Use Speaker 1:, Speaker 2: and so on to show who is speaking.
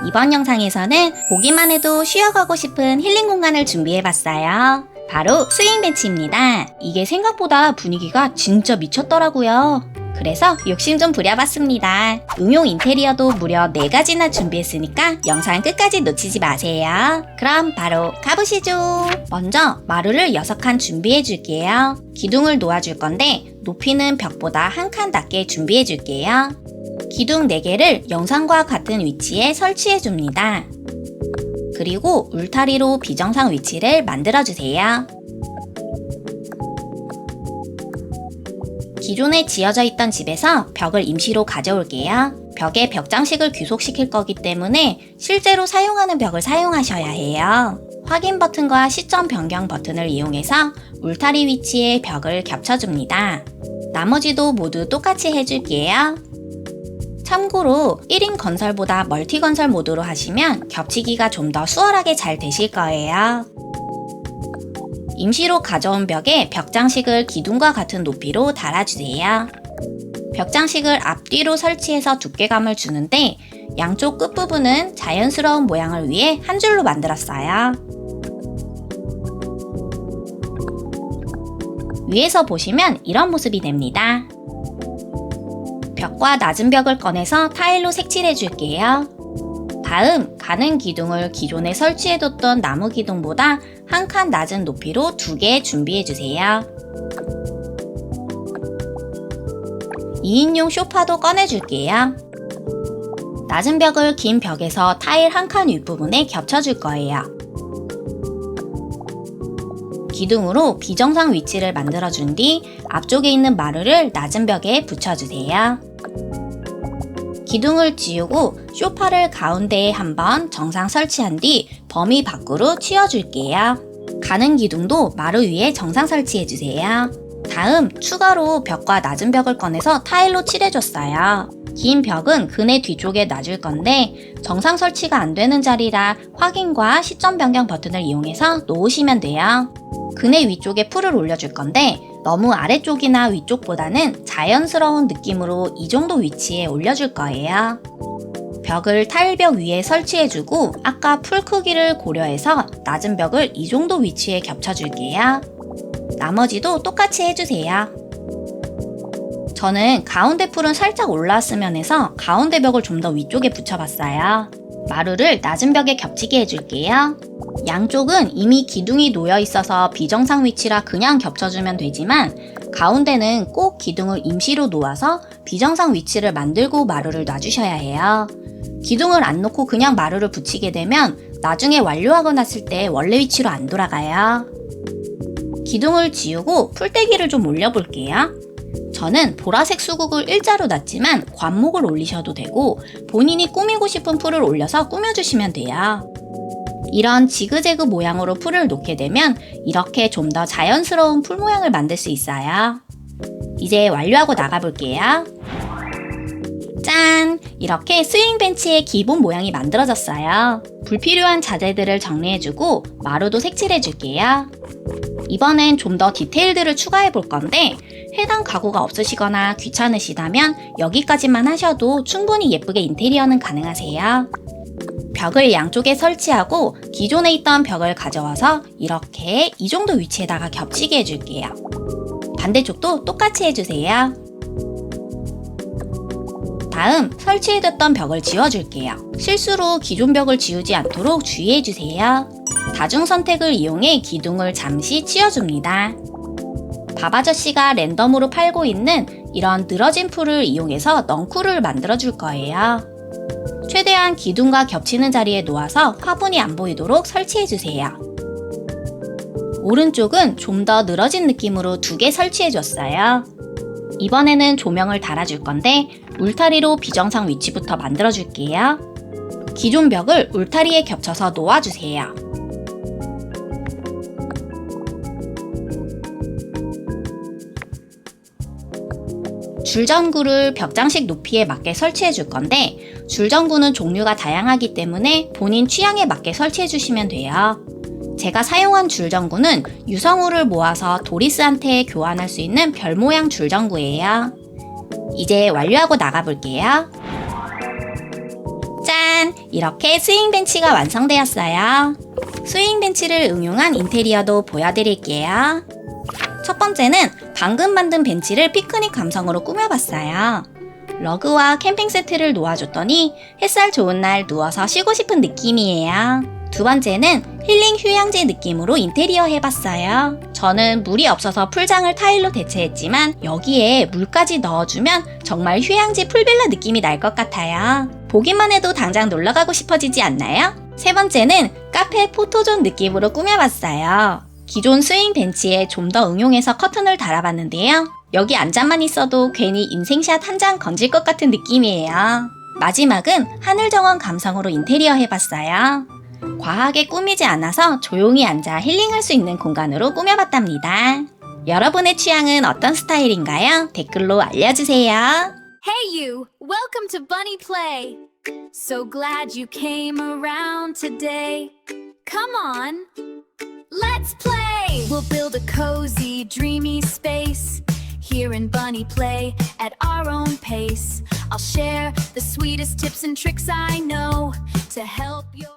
Speaker 1: 이번 영상에서는 보기만 해도 쉬어가고 싶은 힐링 공간을 준비해봤어요. 바로 스윙 벤치입니다. 이게 생각보다 분위기가 진짜 미쳤더라고요. 그래서 욕심 좀 부려봤습니다. 응용 인테리어도 무려 4가지나 준비했으니까 영상 끝까지 놓치지 마세요. 그럼 바로 가보시죠. 먼저 마루를 6칸 준비해줄게요. 기둥을 놓아줄 건데 높이는 벽보다 한 칸 낮게 준비해줄게요. 기둥 4개를 영상과 같은 위치에 설치해줍니다. 그리고 울타리로 비정상 위치를 만들어주세요. 기존에 지어져 있던 집에서 벽을 임시로 가져올게요. 벽에 벽 장식을 귀속시킬 거기 때문에 실제로 사용하는 벽을 사용하셔야 해요. 확인 버튼과 시점 변경 버튼을 이용해서 울타리 위치에 벽을 겹쳐줍니다. 나머지도 모두 똑같이 해줄게요. 참고로 1인 건설보다 멀티 건설 모드로 하시면 겹치기가 좀 더 수월하게 잘 되실 거예요. 임시로 가져온 벽에 벽 장식을 기둥과 같은 높이로 달아주세요. 벽 장식을 앞뒤로 설치해서 두께감을 주는데 양쪽 끝부분은 자연스러운 모양을 위해 한 줄로 만들었어요. 위에서 보시면 이런 모습이 됩니다. 벽과 낮은 벽을 꺼내서 타일로 색칠해 줄게요. 다음 가는 기둥을 기존에 설치해뒀던 나무 기둥보다 한 칸 낮은 높이로 2개 준비해주세요. 2인용 소파도 꺼내줄게요. 낮은 벽을 긴 벽에서 타일 한 칸 윗부분에 겹쳐줄 거예요. 기둥으로 비정상 위치를 만들어준 뒤 앞쪽에 있는 마루를 낮은 벽에 붙여주세요. 기둥을 지우고 소파를 가운데에 한번 정상 설치한 뒤 범위 밖으로 치워줄게요. 가는 기둥도 마루 위에 정상 설치해주세요. 다음 추가로 벽과 낮은 벽을 꺼내서 타일로 칠해줬어요. 긴 벽은 그네 뒤쪽에 놔줄 건데 정상 설치가 안 되는 자리라 확인과 시점 변경 버튼을 이용해서 놓으시면 돼요. 그네 위쪽에 풀을 올려줄 건데 너무 아래쪽이나 위쪽보다는 자연스러운 느낌으로 이 정도 위치에 올려줄 거예요. 벽을 타일벽 위에 설치해주고 아까 풀 크기를 고려해서 낮은 벽을 이 정도 위치에 겹쳐줄게요. 나머지도 똑같이 해주세요. 저는 가운데 풀은 살짝 올라왔으면 해서 가운데 벽을 좀 더 위쪽에 붙여봤어요. 마루를 낮은 벽에 겹치게 해줄게요. 양쪽은 이미 기둥이 놓여 있어서 비정상 위치라 그냥 겹쳐주면 되지만 가운데는 꼭 기둥을 임시로 놓아서 비정상 위치를 만들고 마루를 놔주셔야 해요. 기둥을 안 놓고 그냥 마루를 붙이게 되면 나중에 완료하고 났을 때 원래 위치로 안 돌아가요. 기둥을 지우고 풀떼기를 좀 올려볼게요. 저는 보라색 수국을 일자로 놨지만 관목을 올리셔도 되고 본인이 꾸미고 싶은 풀을 올려서 꾸며주시면 돼요. 이런 지그재그 모양으로 풀을 놓게 되면 이렇게 좀 더 자연스러운 풀 모양을 만들 수 있어요. 이제 완료하고 나가볼게요. 짠! 이렇게 스윙 벤치의 기본 모양이 만들어졌어요. 불필요한 자재들을 정리해주고 마루도 색칠해줄게요. 이번엔 좀 더 디테일들을 추가해 볼 건데 해당 가구가 없으시거나 귀찮으시다면 여기까지만 하셔도 충분히 예쁘게 인테리어는 가능하세요. 벽을 양쪽에 설치하고 기존에 있던 벽을 가져와서 이렇게 이 정도 위치에다가 겹치게 해줄게요. 반대쪽도 똑같이 해주세요. 다음 설치해뒀던 벽을 지워줄게요. 실수로 기존 벽을 지우지 않도록 주의해주세요. 다중 선택을 이용해 기둥을 잠시 치워줍니다. 밥아저씨가 랜덤으로 팔고 있는 이런 늘어진 풀을 이용해서 넝쿨을 만들어줄 거예요. 최대한 기둥과 겹치는 자리에 놓아서 화분이 안 보이도록 설치해주세요. 오른쪽은 좀 더 늘어진 느낌으로 2개 설치해줬어요. 이번에는 조명을 달아줄 건데 울타리로 비정상 위치부터 만들어줄게요. 기존 벽을 울타리에 겹쳐서 놓아주세요. 줄전구를 벽장식 높이에 맞게 설치해 줄 건데 줄전구는 종류가 다양하기 때문에 본인 취향에 맞게 설치해 주시면 돼요. 제가 사용한 줄전구는 유성우를 모아서 도리스한테 교환할 수 있는 별 모양 줄전구예요. 이제 완료하고 나가볼게요. 짠! 이렇게 스윙 벤치가 완성되었어요. 스윙 벤치를 응용한 인테리어도 보여드릴게요. 첫 번째는 방금 만든 벤치를 피크닉 감성으로 꾸며봤어요. 러그와 캠핑 세트를 놓아줬더니 햇살 좋은 날 누워서 쉬고 싶은 느낌이에요. 두 번째는 힐링 휴양지 느낌으로 인테리어 해봤어요. 저는 물이 없어서 풀장을 타일로 대체했지만 여기에 물까지 넣어주면 정말 휴양지 풀빌라 느낌이 날 것 같아요. 보기만 해도 당장 놀러가고 싶어지지 않나요? 세 번째는 카페 포토존 느낌으로 꾸며봤어요. 기존 스윙 벤치에 좀 더 응용해서 커튼을 달아봤는데요. 여기 앉아만 있어도 괜히 인생샷 한 장 건질 것 같은 느낌이에요. 마지막은 하늘정원 감성으로 인테리어 해봤어요. 과하게 꾸미지 않아서 조용히 앉아 힐링할 수 있는 공간으로 꾸며봤답니다. 여러분의 취향은 어떤 스타일인가요? 댓글로 알려주세요.
Speaker 2: Hey you! Welcome to Bunny Play! So glad you came around today. Come on, let's play! We'll build a cozy, dreamy space here in Bunny Play at our own pace. I'll share the sweetest tips and tricks I know to help your